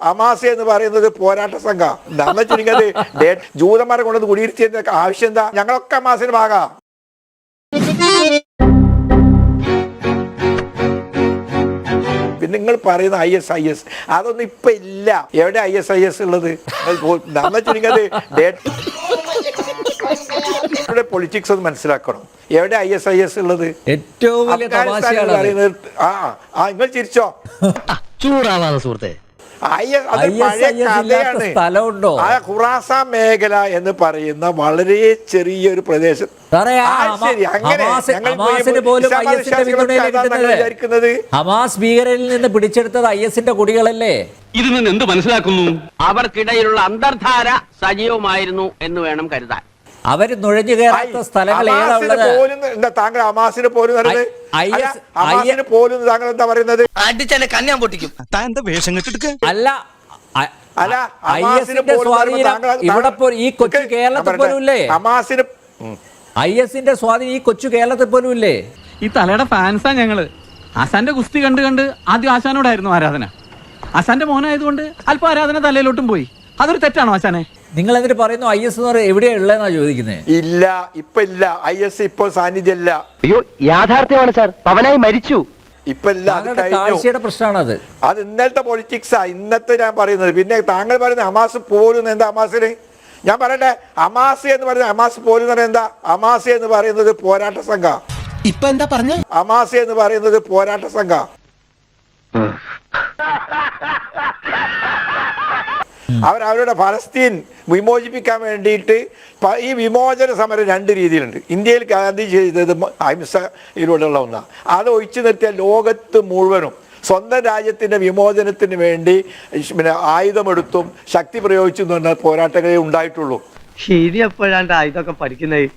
Hamas എന്ന് പറയുന്നത് പോരാട്ട സംഘം. എന്താ ചുരുങ്ങിയത് ജൂതന്മാരെ കൊണ്ടത് കുടിയിരുത്തിയതിന്റെ ആവശ്യം എന്താ? ഞങ്ങളൊക്കെ ഹമാസിന് ഭാഗം. നിങ്ങൾ പറയുന്ന IS അതൊന്നും ഇപ്പൊ ഇല്ല. എവിടെ IS ഉള്ളത്? നമ്മ ചുരുങ്ങിയത് പൊളിറ്റിക്സ് ഒന്ന് മനസ്സിലാക്കണം. എവിടെ IS ഉള്ളത്? ഏറ്റവും വലിയ പറയുന്നത് നിങ്ങൾ ചിരിച്ചോ? ചൂടാവാതെ സുഹൃത്തെ, സ്ഥലമുണ്ടോ? ഖുറാസാൻ മേഖല എന്ന് പറയുന്ന വളരെ ചെറിയൊരു പ്രദേശം. ഹമാസ് ഭീകരരിൽ നിന്ന് പിടിച്ചെടുത്തത് ISന്റെ കുടികളല്ലേ? ഇതിൽ നിന്ന് എന്ത് മനസ്സിലാക്കുന്നു? അവർക്കിടയിലുള്ള അന്തർധാര സജീവമായിരുന്നു എന്ന് വേണം കരുതാൻ. അവര് നുഴഞ്ഞു കയറാത്ത സ്ഥലങ്ങൾ ഏതാ ഉള്ളത്? താങ്കൾ ഹമാസിന് പോലും താങ്കൾ എന്താ പറയുന്നത്? അടിച്ചെന്നെ കന്യാൻ പൊട്ടിക്കും. അല്ല, ISന്റെ സ്വാധീനം ഇവിടെ ഈ കൊച്ചു കേരളത്തിൽ പോലും ഇല്ലേ? ഹമാസിന് ISന്റെ സ്വാധീനം ഈ കൊച്ചു കേരളത്തിൽ പോലും ഇല്ലേ? ഈ തലയുടെ ഫാൻസാ ഞങ്ങള്. ആശാന്റെ ഗുസ്തി കണ്ട് കണ്ട് ആദ്യം ആശാനോടായിരുന്നു ആരാധന. ആശാന്റെ മോനായതുകൊണ്ട് അല്പം ആരാധന തലയിലോട്ടും പോയി. അതൊരു തെറ്റാണോ ആശാനെ? നിങ്ങൾ എന്നിട്ട് പറയുന്നു IS എന്ന് പറയുന്നത് എവിടെയാ ഉള്ളതെന്നാ ചോദിക്കുന്നത്? ഇല്ല, ഇപ്പൊ ഇല്ല. IS ഇപ്പൊ സാന്നിധ്യമല്ല. അയ്യോ, യാഥാർത്ഥ്യമാണ് സാർ. പവനായി മരിച്ചു. ഇപ്പൊ ഇല്ല. കാഴ്ചയുടെ പ്രശ്നമാണ് അത്. അത് ഇന്നലത്തെ പൊളിറ്റിക്സാ. ഇന്നത്തെ ഞാൻ പറയുന്നത്. പിന്നെ താങ്കൾ പറയുന്നത് ഹമാസ് പോലും എന്താ? ഹമാസിന് ഞാൻ പറയട്ടെ, ഹമാസ് എന്ന് പറയുന്നത് ഹമാസ് പോലും എന്താ? ഹമാസ് എന്ന് പറയുന്നത് പോരാട്ട സംഘം. ഇപ്പൊ എന്താ പറഞ്ഞ? ഹമാസ് എന്ന് പറയുന്നത് പോരാട്ട സംഘം. അവരവരുടെ ഫലസ്തീൻ വിമോചിപ്പിക്കാൻ വേണ്ടിയിട്ട് ഈ വിമോചന സമരം രണ്ട് രീതിയിലുണ്ട്. ഇന്ത്യയിൽ ഗാന്ധി ചെയ്തത് അഹിംസയിലൂടെയുള്ള ഒന്നാണ്. അത് ഒഴിച്ചു നിർത്തിയ ലോകത്ത് മുഴുവനും സ്വന്തം രാജ്യത്തിന്റെ വിമോചനത്തിന് വേണ്ടി പിന്നെ ആയുധമെടുത്തും ശക്തി പ്രയോഗിച്ചും എന്ന് പറഞ്ഞ പോരാട്ടങ്ങളെ ഉണ്ടായിട്ടുള്ളൂ. ശരിയപ്പോഴാണ്ട് ആയുധമൊക്കെ പഠിക്കുന്നത്.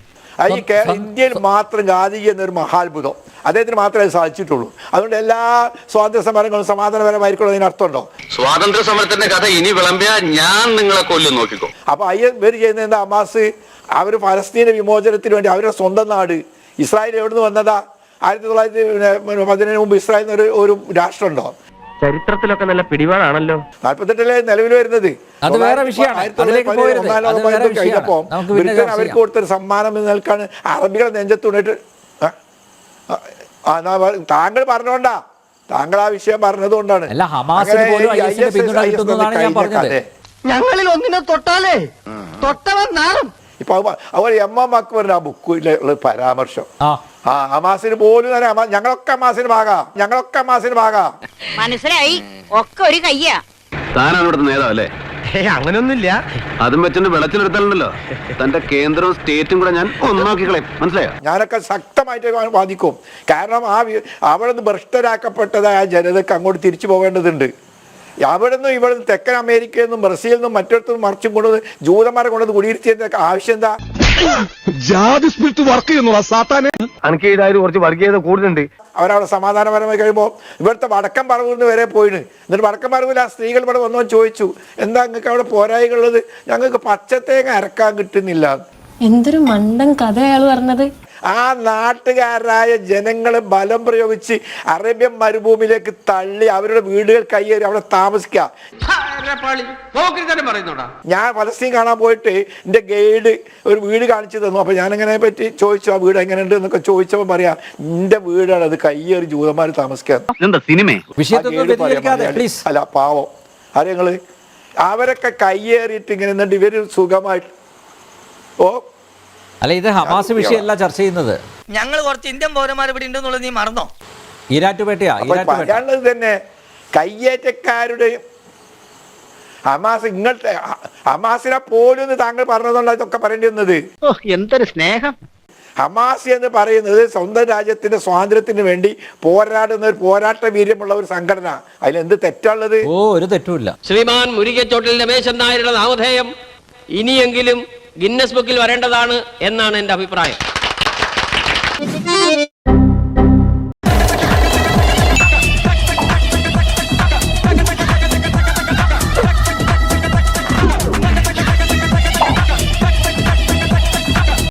ഇന്ത്യയിൽ മാത്രം ഗാന്ധി എന്നൊരു മഹാത്ഭുതം അദ്ദേഹത്തിന് മാത്രമേ സാധിച്ചിട്ടുള്ളൂ. അതുകൊണ്ട് എല്ലാ സ്വാതന്ത്ര്യ സമരങ്ങളും സമാധാനപരമായിരിക്കും. അതിനർത്ഥമുണ്ടോ? സ്വാതന്ത്ര്യ സമരത്തിന്റെ കഥ ഇനി വിളമ്പിയാ ഞാൻ നിങ്ങളെ കൊല്ലും, നോക്കിക്കോ. അപ്പൊ ഇവർ ചെയ്യുന്ന എന്താ? ഹമാസ് അവർ ഫലസ്തീന വിമോചനത്തിന് വേണ്ടി അവരുടെ സ്വന്തം നാട് ഇസ്രായേൽ എവിടുന്ന് വന്നതാ? 1917 മുമ്പ് ഇസ്രായേൽ ഒരു രാഷ്ട്രമുണ്ടോ? ചരിത്രത്തിലൊക്കെ നല്ല പിടിപാടാണല്ലോ. 48 നിലവിൽ വരുന്നത്. അത് വേറെ വിഷയമാണ്. കഴിഞ്ഞപ്പോ അവർക്ക് കൊടുത്തൊരു സമ്മാനം നിൽക്കാണ് അറബികളെ നെഞ്ചത്തുണ്ടിട്ട്. താങ്കൾ പറഞ്ഞോണ്ടാ, താങ്കൾ ആ വിഷയം പറഞ്ഞതുകൊണ്ടാണ്. ഞങ്ങളിൽ ഒന്നിനെ തൊട്ടാലേ തൊട്ടവൻ നാളും. ഇപ്പൊ അവർ MM അക്ബറിന്റെ ആ ബുക്കിലുള്ള പരാമർശം ഹമാസിന് പോലും ഞങ്ങളൊക്കെ ഹമാസിന് ഭാഗം, ഞങ്ങളൊക്കെ ഹമാസിന് ഭാഗം. മനസ്സിലായി, ഒക്കെ ഒരു കയ്യാ. താനാണ് ഇവിടുത്തെ നേതാവല്ലേ? അങ്ങനെയൊന്നുമില്ല. അതും വെച്ചിട്ട് വെള്ളത്തിലെടുത്താലുണ്ടല്ലോ തന്റെ കേന്ദ്രവും സ്റ്റേറ്റും കൂടെ ഞാൻ ഒന്നാക്കിക്കളയും, മനസ്സിലായോ? ഞാനൊക്കെ ശക്തമായിട്ട് വാദിക്കും. കാരണം അവിടെ നിന്ന് ഭ്രഷ്ടരാക്കപ്പെട്ടതായ ജനതക്ക് അങ്ങോട്ട് തിരിച്ചു പോകേണ്ടതുണ്ട്. അവിടെ നിന്നും ഇവിടെ നിന്ന് തെക്കൻ അമേരിക്കയിൽ നിന്നും ബ്രസീലിൽ നിന്നും മറ്റിടത്തുനിന്നും മറിച്ചും കൊണ്ടുവന്ന് ജൂതന്മാരെ കൊണ്ടത് കുടിയിരുത്തിയതിന്റെ ആവശ്യം എന്താ? കുറച്ച് വർഗീയത കൂടുതലുണ്ട്. അവരവിടെ സമാധാനപരമായി കഴിയുമ്പോൾ ഇവിടുത്തെ വടക്കൻ പറവൂരിന് വരെ പോയിന്. എന്നിട്ട് വടക്കൻ പറവൂരിൽ ആ സ്ത്രീകൾ ഇവിടെ വന്നോ ചോദിച്ചു, എന്താ നിങ്ങൾക്ക് അവിടെ പോരായികളുള്ളത്? ഞങ്ങൾക്ക് പച്ചത്തേങ്ങ അരക്കാൻ കിട്ടുന്നില്ല. എന്തൊരു മണ്ടൻ കഥ അയാൾ പറഞ്ഞത്. ആ നാട്ടുകാരായ ജനങ്ങളെ ബലം പ്രയോഗിച്ച് അറേബ്യൻ മരുഭൂമിയിലേക്ക് തള്ളി അവരുടെ വീടുകൾ കയ്യേറി അവിടെ താമസിക്കുക. ഞാൻ ഫലസ്തീൻ കാണാൻ പോയിട്ട് എൻ്റെ ഗൈഡ് ഒരു വീട് കാണിച്ചു തന്നു. അപ്പൊ ഞാനങ്ങനെ പറ്റി ചോദിച്ചു, ആ വീട് എങ്ങനെയുണ്ട് എന്നൊക്കെ ചോദിച്ചപ്പോൾ പറയാ, എന്റെ വീടാണ് അത് കയ്യേറി ജൂതന്മാർ താമസിക്കാൻ. അല്ല പാവം അറിയങ്ങള് അവരൊക്കെ കയ്യേറിയിട്ട് ഇങ്ങനെ എന്നിട്ട് ഇവര് സുഖമായിട്ട് അല്ല, ഇത് ഹമാസ് വിഷയമല്ല ചർച്ച ചെയ്യുന്നത്. ഞങ്ങൾ കുറച്ച് ഇന്ത്യൻ പൗരന്മാർ ഇവിടെ ഉണ്ടെന്നുള്ളത് നീ മറന്നോ? ഈരാറ്റുപേട്ടയാ തന്നെ കയ്യേറ്റക്കാരുടെ ഹമാസ് ഇങ്ങനത്തെ ഹമാസിനെ പോലും താങ്കൾ പറഞ്ഞതുകൊണ്ട് ഇതൊക്കെ പറയേണ്ടി വന്നത്. എന്തൊരു സ്നേഹം! ഹമാസ് എന്ന് പറയുന്നത് സ്വന്തം രാജ്യത്തിന്റെ സ്വാതന്ത്ര്യത്തിന് വേണ്ടി പോരാടുന്ന ഒരു പോരാട്ട വീര്യമുള്ള ഒരു സംഘടന. അതിലെന്ത് തെറ്റുള്ളത്? ഒരു തെറ്റുമില്ല. ശ്രീമാൻ മുരിക്കച്ചോട്ടിൽ രമേശൻ നായരുടെ നാമധേയം ഇനിയെങ്കിലും ഗിന്നസ് ബുക്കിൽ വരേണ്ടതാണ് എന്നാണ് എൻ്റെ അഭിപ്രായം.